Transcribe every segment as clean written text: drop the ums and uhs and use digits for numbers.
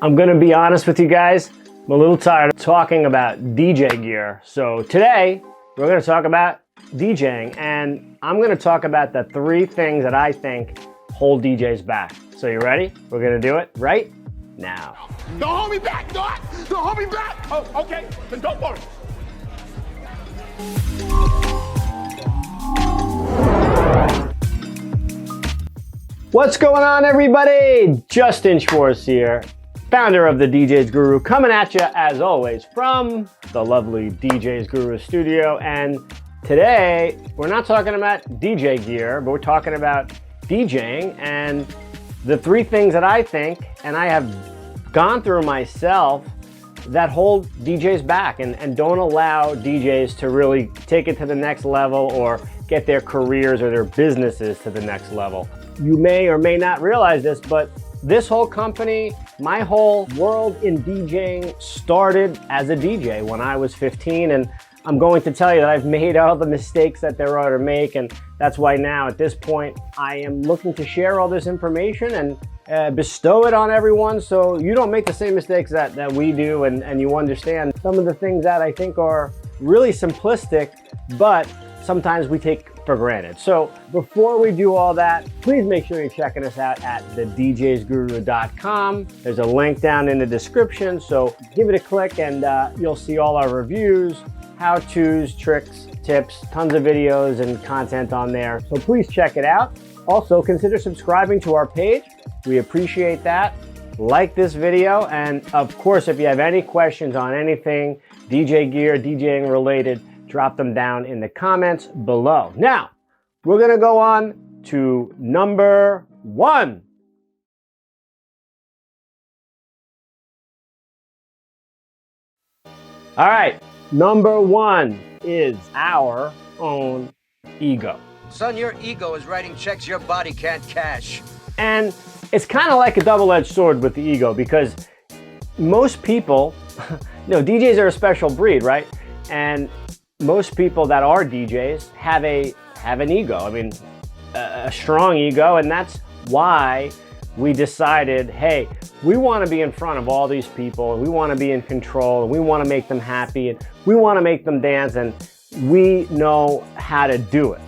I'm gonna be honest with you guys, I'm a little tired of talking about DJ gear. So today, we're gonna talk about DJing, and I'm gonna talk about the 3 things that I think hold DJs back. So you ready? We're gonna do it right now. Don't hold me back, don't hold me back. Oh, okay, then don't worry. What's going on, everybody? Justin Schwartz here, founder of the DJs Guru, coming at you as always from the lovely DJs Guru studio. And today we're not talking about DJ gear, but we're talking about DJing and the 3 things that I think, and I have gone through myself, that hold DJs back and don't allow DJs to really take it to the next level or get their careers or their businesses to the next level. You may or may not realize this, but this whole company, my whole world in DJing started as a DJ when I was 15, and I'm going to tell you that I've made all the mistakes that there are to make, and that's why now at this point I am looking to share all this information and bestow it on everyone so you don't make the same mistakes that we do, and you understand some of the things that I think are really simplistic, but sometimes we take for granted. So before we do all that, please make sure you're checking us out at thedjsguru.com. There's a link down in the description, so give it a click and you'll see all our reviews, how-tos, tricks, tips, tons of videos and content on there. So please check it out. Also, consider subscribing to our page. We appreciate that. Like this video, and of course, if you have any questions on anything DJ gear, DJing related, drop them down in the comments below. Now, we're gonna go on to number 1. All right, number 1 is our own ego. Son, your ego is writing checks your body can't cash. And it's kind of like a double-edged sword with the ego, because most people, DJs are a special breed, right? And most people that are DJs have an ego. I mean, a strong ego, and that's why we decided, hey, we want to be in front of all these people, and we want to be in control, and we want to make them happy, and we want to make them dance, and we know how to do it.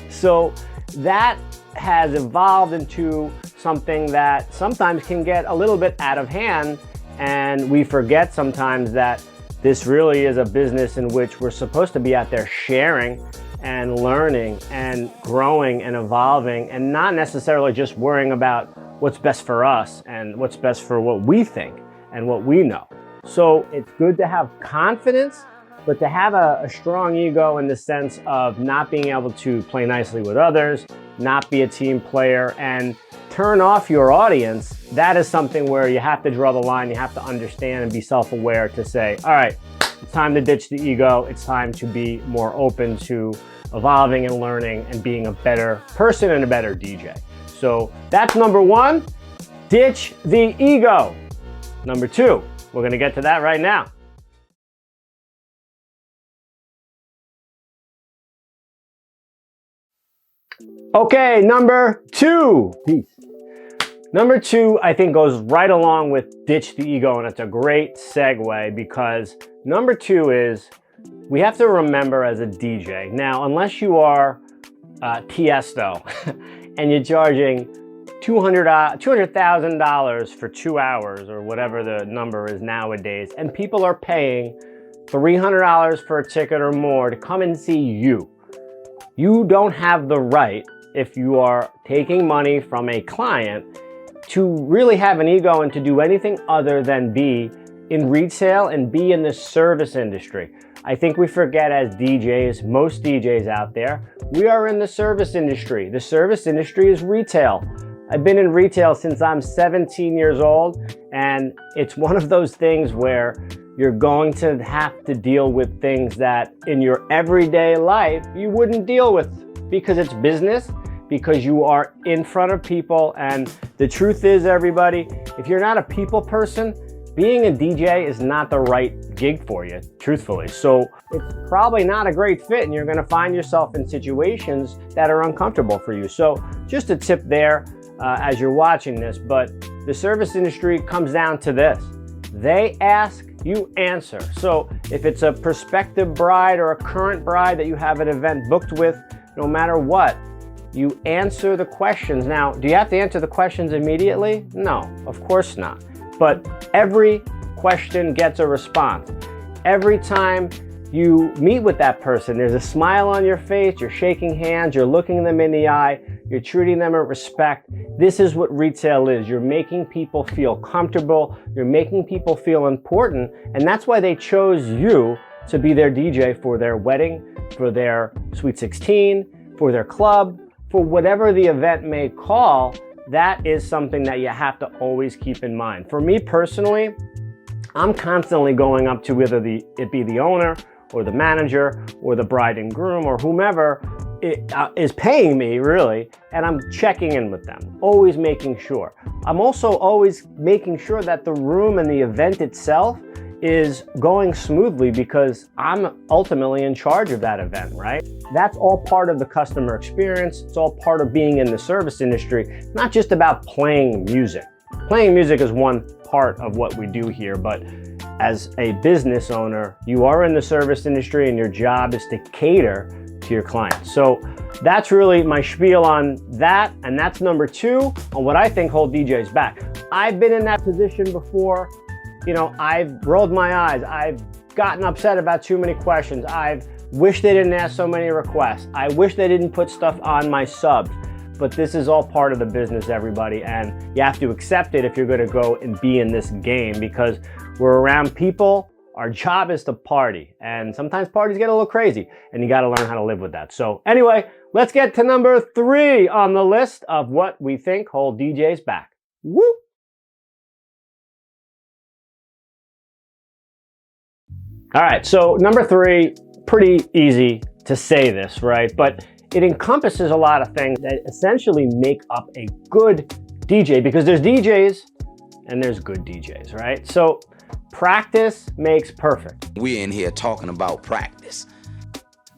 So that has evolved into something that sometimes can get a little bit out of hand, and we forget sometimes that this really is a business in which we're supposed to be out there sharing and learning and growing and evolving, and not necessarily just worrying about what's best for us and what's best for what we think and what we know. So it's good to have confidence, but to have a strong ego in the sense of not being able to play nicely with others, not be a team player, and turn off your audience, that is something where you have to draw the line. You have to understand and be self-aware to say, all right, it's time to ditch the ego. It's time to be more open to evolving and learning and being a better person and a better DJ. So that's number 1, ditch the ego. Number 2, we're gonna get to that right now. Okay, number 2. Peace. Number 2, I think, goes right along with ditch the ego, and it's a great segue, because number 2 is we have to remember as a DJ. Now, unless you are Tiesto and you're charging $200,000 for 2 hours or whatever the number is nowadays, and people are paying $300 for a ticket or more to come and see you, you don't have the right, if you are taking money from a client, to really have an ego and to do anything other than be in retail and be in the service industry. I think we forget as DJs, most DJs out there, we are in the service industry. The service industry is retail. I've been in retail since I'm 17 years old, and it's one of those things where you're going to have to deal with things that in your everyday life you wouldn't deal with, because it's business, because you are in front of people. And the truth is, everybody, if you're not a people person, being a DJ is not the right gig for you, truthfully. So it's probably not a great fit, and you're gonna find yourself in situations that are uncomfortable for you. So just a tip there, as you're watching this, but the service industry comes down to this. They ask, you answer. So if it's a prospective bride or a current bride that you have an event booked with, no matter what, you answer the questions. Now, do you have to answer the questions immediately? No, of course not. But every question gets a response. Every time you meet with that person, there's a smile on your face, you're shaking hands, you're looking them in the eye, you're treating them with respect. This is what retail is. You're making people feel comfortable, you're making people feel important, and that's why they chose you to be their DJ for their wedding, for their Sweet 16, for their club, for whatever the event may call. That is something that you have to always keep in mind. For me personally, I'm constantly going up to whether it be the owner or the manager or the bride and groom or whomever is paying me, really, and I'm checking in with them, always making sure. I'm also always making sure that the room and the event itself is going smoothly because I'm ultimately in charge of that event, right? That's all part of the customer experience. It's all part of being in the service industry. It's not just about playing music. Playing music is one part of what we do here, but as a business owner, you are in the service industry and your job is to cater to your clients. So that's really my spiel on that, and that's number 2 on what I think Hold DJs back. I've been in that position before. You know, I've rolled my eyes. I've gotten upset about too many questions. I've wished they didn't ask so many requests. I wish they didn't put stuff on my subs. But this is all part of the business, everybody, and you have to accept it if you're gonna go and be in this game, because we're around people. Our job is to party, and sometimes parties get a little crazy, and you gotta learn how to live with that. So anyway, let's get to number 3 on the list of what we think hold DJs back. Woo! All right, so number 3, pretty easy to say this, right? But it encompasses a lot of things that essentially make up a good DJ, because there's DJs and there's good DJs, right? So practice makes perfect. We're in here talking about practice.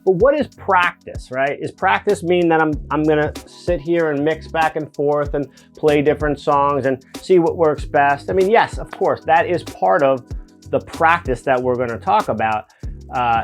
But what is practice, right? Is practice mean that I'm gonna sit here and mix back and forth and play different songs and see what works best? I mean, yes, of course, that is part of the practice that we're gonna talk about,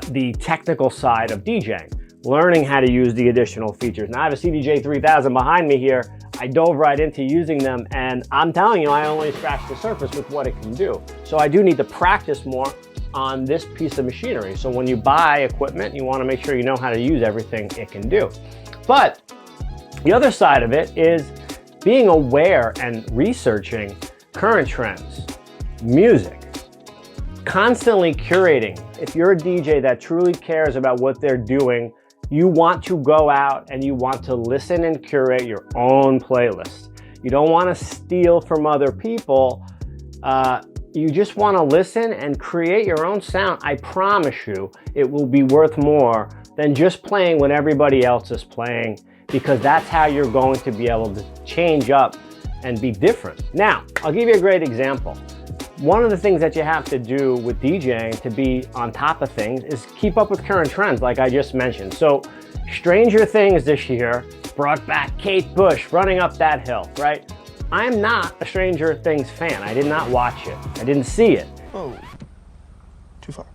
the technical side of DJing. Learning how to use the additional features. Now I have a CDJ 3000 behind me here. I dove right into using them, and I'm telling you, I only scratched the surface with what it can do. So I do need to practice more on this piece of machinery. So when you buy equipment, you want to make sure you know how to use everything it can do. But the other side of it is being aware and researching current trends, music, constantly curating. If you're a DJ that truly cares about what they're doing, you want to go out and you want to listen and curate your own playlist. You don't want to steal from other people. You just want to listen and create your own sound. I promise you, it will be worth more than just playing when everybody else is playing, because that's how you're going to be able to change up and be different. Now, I'll give you a great example. One of the things that you have to do with DJing to be on top of things is keep up with current trends, like I just mentioned. So Stranger Things this year brought back Kate Bush running up that hill, right? I'm not a Stranger Things fan. I did not watch it. I didn't see it. Oh, too far.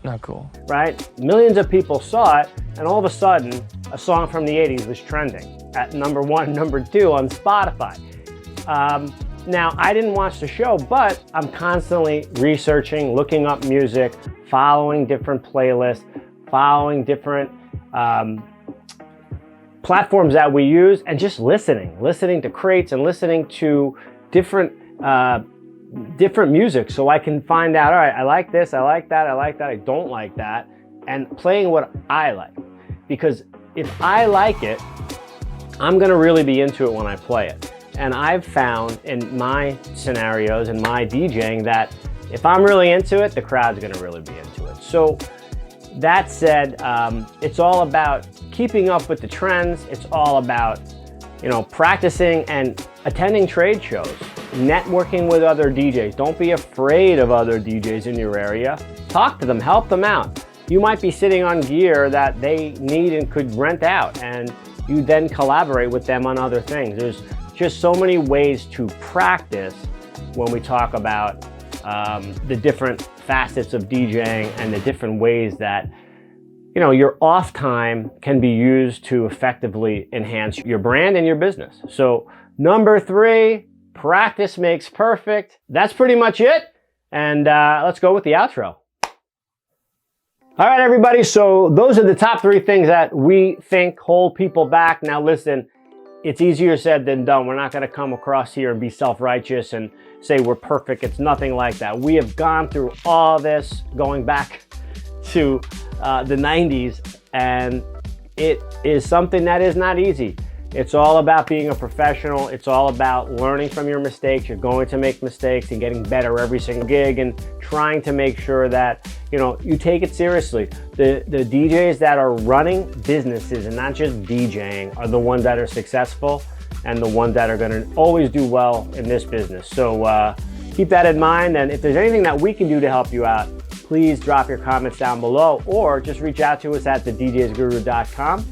Not cool. Right? Millions of people saw it, and all of a sudden, a song from the 80s was trending at number 1, number 2 on Spotify. Now, I didn't watch the show, but I'm constantly researching, looking up music, following different playlists, following different platforms that we use, and just listening to crates and listening to different music, so I can find out, all right, I like this, I like that, I like that, I don't like that, and playing what I like. Because if I like it, I'm gonna really be into it when I play it. And I've found in my scenarios and my DJing that if I'm really into it, the crowd's gonna really be into it. So that said, it's all about keeping up with the trends. It's all about, practicing and attending trade shows, networking with other DJs. Don't be afraid of other DJs in your area. Talk to them, help them out. You might be sitting on gear that they need and could rent out, and you then collaborate with them on other things. There's just so many ways to practice when we talk about the different facets of DJing and the different ways that, you know, your off time can be used to effectively enhance your brand and your business. So number 3, practice makes perfect. That's pretty much it. And let's go with the outro. All right, everybody. So those are the top 3 things that we think hold people back. Now, listen, it's easier said than done. We're not going to come across here and be self-righteous and say we're perfect. It's nothing like that. We have gone through all this going back to the 90s, and it is something that is not easy. It's all about being a professional. It's all about learning from your mistakes. You're going to make mistakes and getting better every single gig and trying to make sure that, you know, you take it seriously. The DJs that are running businesses and not just DJing are the ones that are successful and the ones that are going to always do well in this business. So keep that in mind. And if there's anything that we can do to help you out, please drop your comments down below or just reach out to us at thedjsguru.com.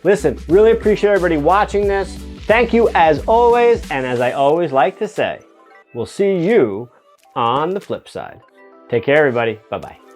Listen, really appreciate everybody watching this. Thank you as always. And as I always like to say, we'll see you on the flip side. Take care, everybody. Bye-bye.